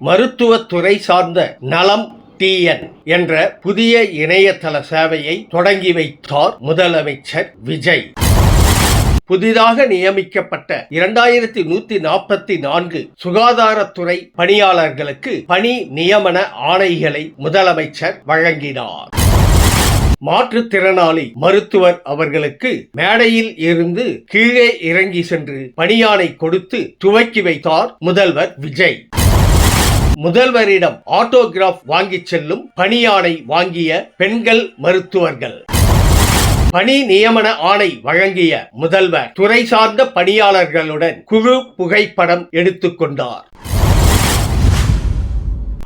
மருத்துவத்துறை சார்ந்த நலம் TN என்ற புதிய இணையதள சேவையை தொடங்கி வைத்தார் முதலமைச்சர் விஜய். புதிதாக நியமிக்கப்பட்ட 2144 சுகாதாரத்துறை பணியாளர்களுக்கு பணி நியமன ஆணைகளை முதலமைச்சர் வழங்கினார். மாற்றுத்திறனாளி மருத்துவர் அவர்களுக்கு மேடையில் இருந்து கீழே இறங்கி சென்று பணியாணை கொடுத்து துவக்கி வைத்தார் முதல்வர் விஜய். முதல்வரிடம் ஆட்டோகிராஃப் வாங்கிச் செல்லும் பணியாணை வாங்கிய பெண்கள் மருத்துவர்கள். பணி நியமன ஆணை வழங்கிய முதல்வர் துறை சார்ந்த பணியாளர்களுடன் குழு புகைப்படம் எடுத்துக்கொண்டார்.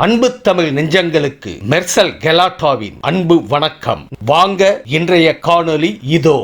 அன்பு தமிழ் நெஞ்சங்களுக்கு மெர்சல் கெலாட்டாவின் அன்பு வணக்கம். வாங்க இன்றைய காணொளி இதோ.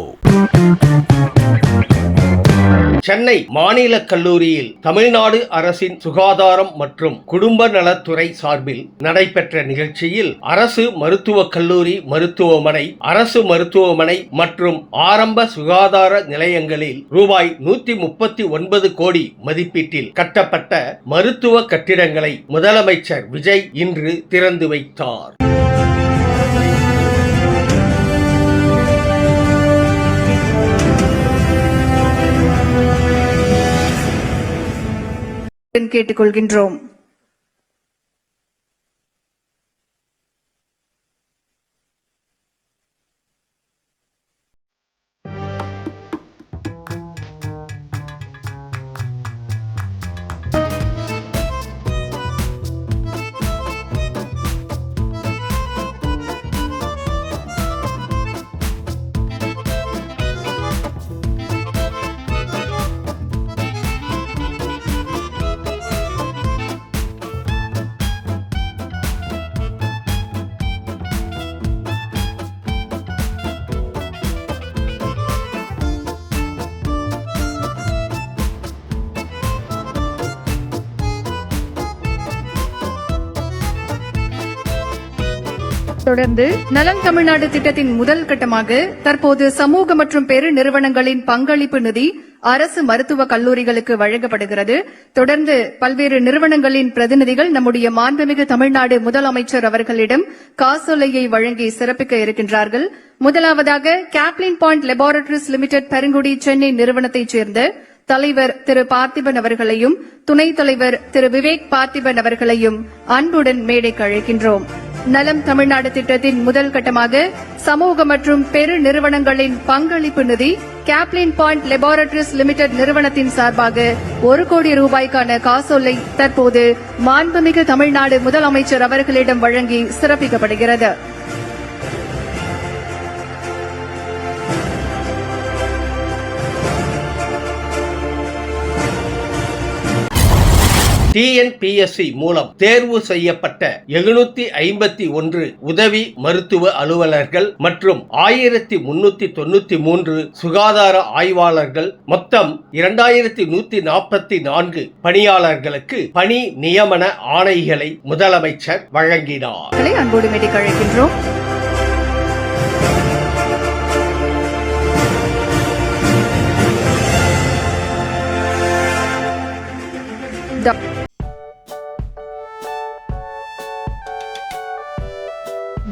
சென்னை மாநில கல்லூரியில் தமிழ்நாடு அரசின் சுகாதாரம் மற்றும் குடும்ப நலத்துறை சார்பில் நடைபெற்ற நிகழ்ச்சியில் அரசு மருத்துவக் கல்லூரி மருத்துவமனை, அரசு மருத்துவமனை மற்றும் ஆரம்ப சுகாதார நிலையங்களில் ரூபாய் 139 கோடி மதிப்பீட்டில் கட்டப்பட்ட மருத்துவ கட்டிடங்களை முதலமைச்சர் விஜய் இன்று திறந்து வைத்தார். கேட்டுக்கொள்கின்றோம். தொடர்ந்து நலம் தமிழ்நாடு திட்டத்தின் முதல் கட்டமாக தற்போது சமூக மற்றும் பெரு நிறுவனங்களின் பங்களிப்பு நிதி அரசு மருத்துவக் கல்லூரிகளுக்கு வழங்கப்படுகிறது. தொடர்ந்து பல்வேறு நிறுவனங்களின் பிரதிநிதிகள் நம்முடைய மாண்புமிகு தமிழ்நாடு முதலமைச்சர் அவர்களிடம் காசோலையை வழங்கி சிறப்பிக்க இருக்கின்றார்கள். முதலாவதாக Caplin Point Laboratories Limited Perungudi Chennai நிறுவனத்தைச் சேர்ந்த தலைவர் திரு பார்த்திபன் அவர்களையும் துணைத் தலைவர் திரு விவேக் பார்த்திபன் அவர்களையும் அன்புடன் மேடைக்கு அழைக்கின்றோம். நலம் தமிழ்நாடு திட்டத்தின் முதல் கட்டமாக சமூக மற்றும் பெரு நிறுவனங்களின் பங்களிப்பு நிதி கேப்லின் பாயிண்ட் லெபார்டரிஸ் லிமிடெட் நிறுவனத்தின் சார்பாக 1 கோடி ரூபாய்க்கான காசோலை தற்போது மாண்புமிகு தமிழ்நாடு முதலமைச்சர் அவர்களிடம் வழங்கி சிறப்பிக்கப்படுகிறது. TNPSC மூலம் தேர்வு செய்யப்பட்ட 751 உதவி மருத்துவ அலுவலர்கள் மற்றும் 1393 சுகாதார ஆய்வாளர்கள் மொத்தம் 2144 பணியாளர்களுக்கு பணி நியமன ஆணைகளை முதலமைச்சர் வழங்கினார். அன்போடு மேடைக்கு அழைக்கின்றோம்.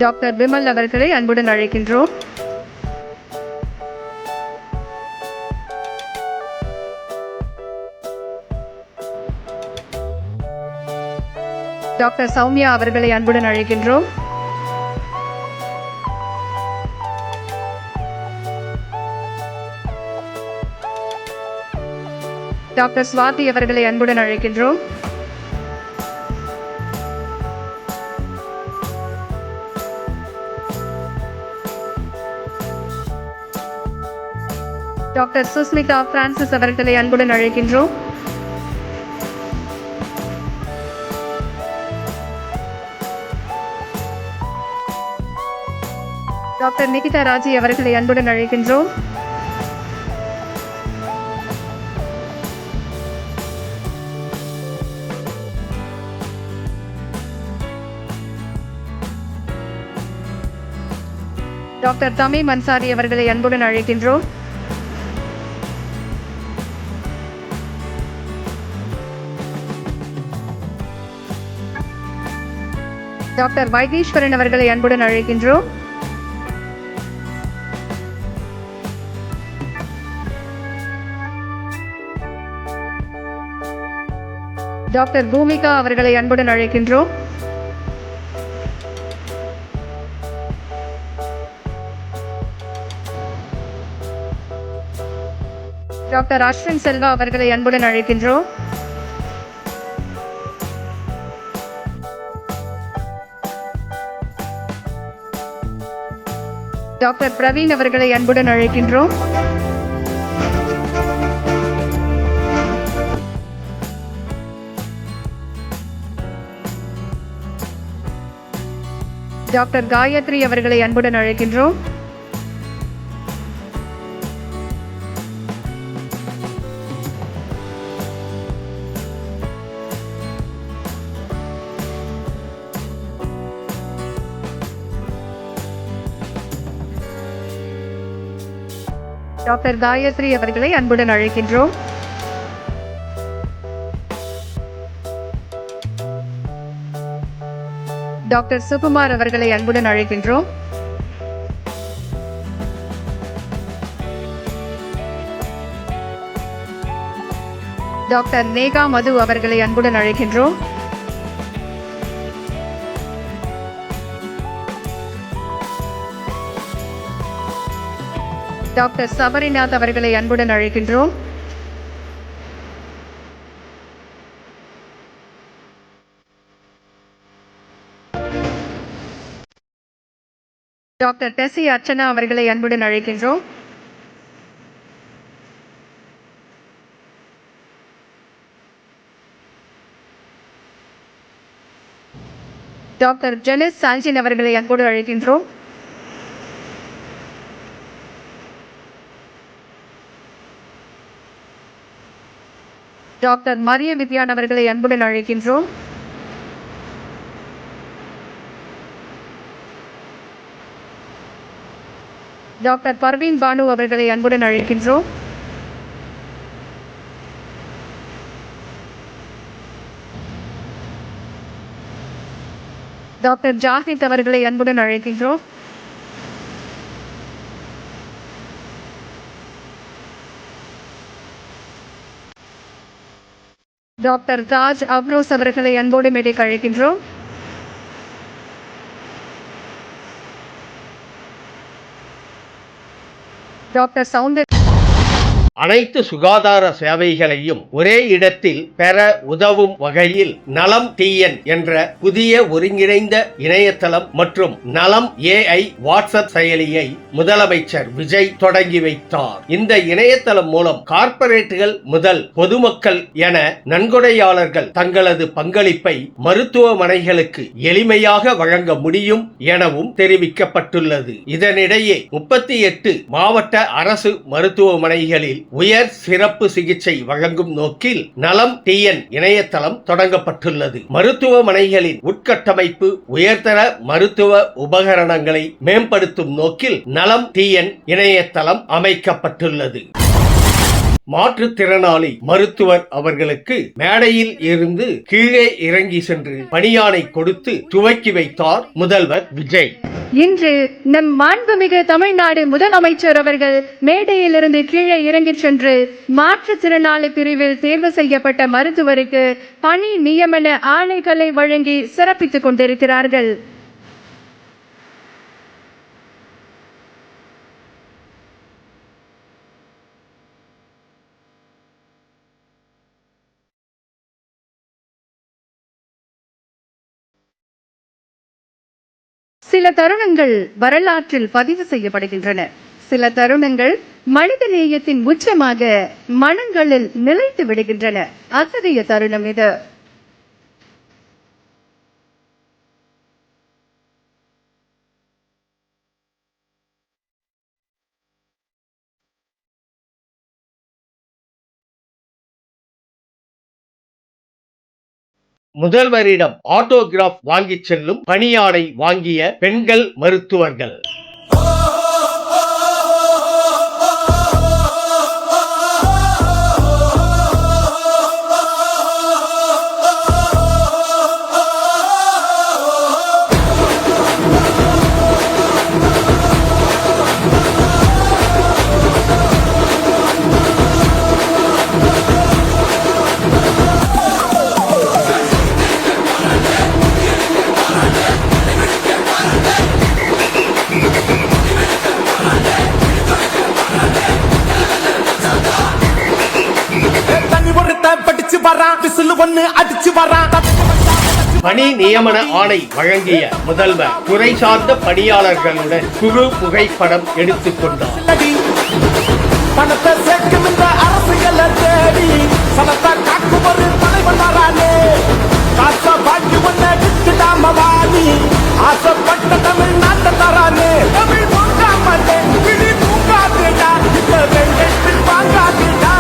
டாக்டர் விமல் அவர்களை அன்புடன் அழைக்கின்றோம். டாக்டர் சௌமியா அவர்களை அன்புடன் அழைக்கின்றோம். டாக்டர் சுவாதி அவர்களை அன்புடன் அழைக்கின்றோம். டாக்டர் சுஸ்மிதா பிரான்சிஸ் அவர்களை அன்புடன் அழைக்கின்றோம். டாக்டர் நிகிதா ராஜி அவர்களை அன்புடன் அழைக்கின்றோம். டாக்டர் தமீம் அன்சாரி அவர்களை அன்புடன் அழைக்கின்றோம். டாக்டர் வைத்தீஸ்வரன் அவர்களை அன்புடன் அழைக்கின்றோம். டாக்டர் பூமிகா அவர்களை அன்புடன் அழைக்கின்றோம். டாக்டர் அஸ்வின் செல்வா அவர்களை அன்புடன் அழைக்கின்றோம். டாக்டர் பிரவீன் அவர்களை அன்புடன் அழைக்கின்றோம். டாக்டர் காயத்ரி அவர்களை அன்புடன் அழைக்கின்றோம். டாக்டர் காயத்ரி அவர்களை அன்புடன் அழைக்கின்றோம். டாக்டர் சுகுமார் அவர்களை அன்புடன் அழைக்கின்றோம். டாக்டர் நேகா மது அவர்களை அன்புடன் அழைக்கின்றோம். டாக்டர் சபரிநாத் அவர்களை அன்புடன் அழைக்கின்றோம். டாக்டர் டெசி அர்ச்சனா அவர்களை அன்புடன் அழைக்கின்றோம். டாக்டர் ஜெனிஸ் சால்ஜின் அவர்களை அன்போடு அழைக்கின்றோம். டாக்டர் மரிய வித்யான் அவர்களை அன்புடன் அழைக்கின்றோம். டாக்டர் பர்வீன் பானு அவர்களை அன்புடன் அழைக்கின்றோம். டாக்டர் ஜாஹித் அவர்களை அன்புடன் அழைக்கின்றோம். டாக்டர் தாஜ் அப்ரோஸ் அவர்களை அன்போடு மேடைக்கு அழைக்கின்றோம். டாக்டர் சவுந்தர் அனைத்து சுகாதார சேவைகளையும் ஒரே இடத்தில் பெற உதவும் வகையில் நலம் டிஎன் என்ற புதிய ஒருங்கிணைந்த இணையதளம் மற்றும் நலம் AI வாட்ஸ்அப் செயலியை முதலமைச்சர் விஜய் தொடங்கி வைத்தார். இந்த இணையதளம் மூலம் கார்ப்பரேட்டுகள் முதல் பொதுமக்கள் என நன்கொடையாளர்கள் தங்களது பங்களிப்பை மருத்துவமனைகளுக்கு எளிமையாக வழங்க முடியும் எனவும் தெரிவிக்கப்பட்டுள்ளது. இதனிடையே 38 மாவட்ட அரசு மருத்துவமனைகளில் உயர் சிறப்பு சிகிச்சை வழங்கும் நோக்கில் நலம் டிஎன் இணையதளம் தொடங்கப்பட்டுள்ளது. மருத்துவமனைகளின் உட்கட்டமைப்பு உயர்தர மருத்துவ உபகரணங்களை மேம்படுத்தும் நோக்கில் நலம் டிஎன் இணையதளம் அமைக்கப்பட்டுள்ளது. மாற்றுத்திறனாளி மருத்துவர் அவர்களுக்கு மேடையில் இருந்து கீழே இறங்கி சென்று பணியாணை கொடுத்து துவக்கி வைத்தார் முதல்வர் விஜய். இன்று நம் மாண்புமிகு தமிழ்நாடு முதலமைச்சர் அவர்கள் மேடையிலிருந்து கீழே இறங்கி சென்று மாற்றுத்திறனாளி பிரிவில் தேர்வு செய்யப்பட்ட மருத்துவருக்கு பணி நியமன ஆணைகளை வழங்கி சிறப்பித்துக் கொண்டிருக்கிறார்கள். சில தருணங்கள் வரலாற்றில் பதிவு செய்யப்படுகின்றன. சில தருணங்கள் மனித நேயத்தின் உச்சமாக மனங்களில் நிலைத்து விடுகின்றன. அத்தகைய தருணம் இது. முதல்வரிடம் ஆட்டோகிராஃப் வாங்கிச் செல்லும் பணியாணை வாங்கிய பெண்கள் மருத்துவர்கள். ஒண்ணு அடிச்சு வரான் பணி நியமன ஆணை வழங்கிய முதல்வர் துறை சார்ந்த பணியாளர்களுடன் குழு புகைப்படம் எடுத்துக் கொண்டார். பணத்தை சேர்க்கும் இந்த அரசுகளை தேடி சனத்தை காக்கும் ஒரு தலைவன் வரானே காச பாக்கி ஒன்ன விட்டுடாம வாணி ஆசைப்பட்ட தமிழ் நாட்டை தரானே தமிழ் மூங்காமட்டே கிளி மூங்காதுடா இப்ப வெங்கட்டில் வாங்காதுடா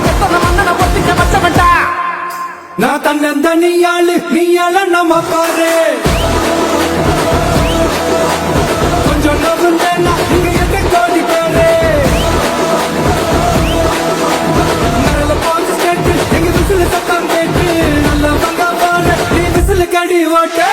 எத்தனை மன்னனை ஒத்திக்க வச்சவன்டா நான் தன்னந்தனியாளு நீயால நம்ம பாரு கொஞ்சம் நோக்குண்டேன்னா இங்க எங்க கோடி பேரு நல்ல பாஞ்சு கேட்டு எங்க விசில சத்தம் கேட்டு நல்ல வந்த பாரு நீ விசில கடி ஓட்டே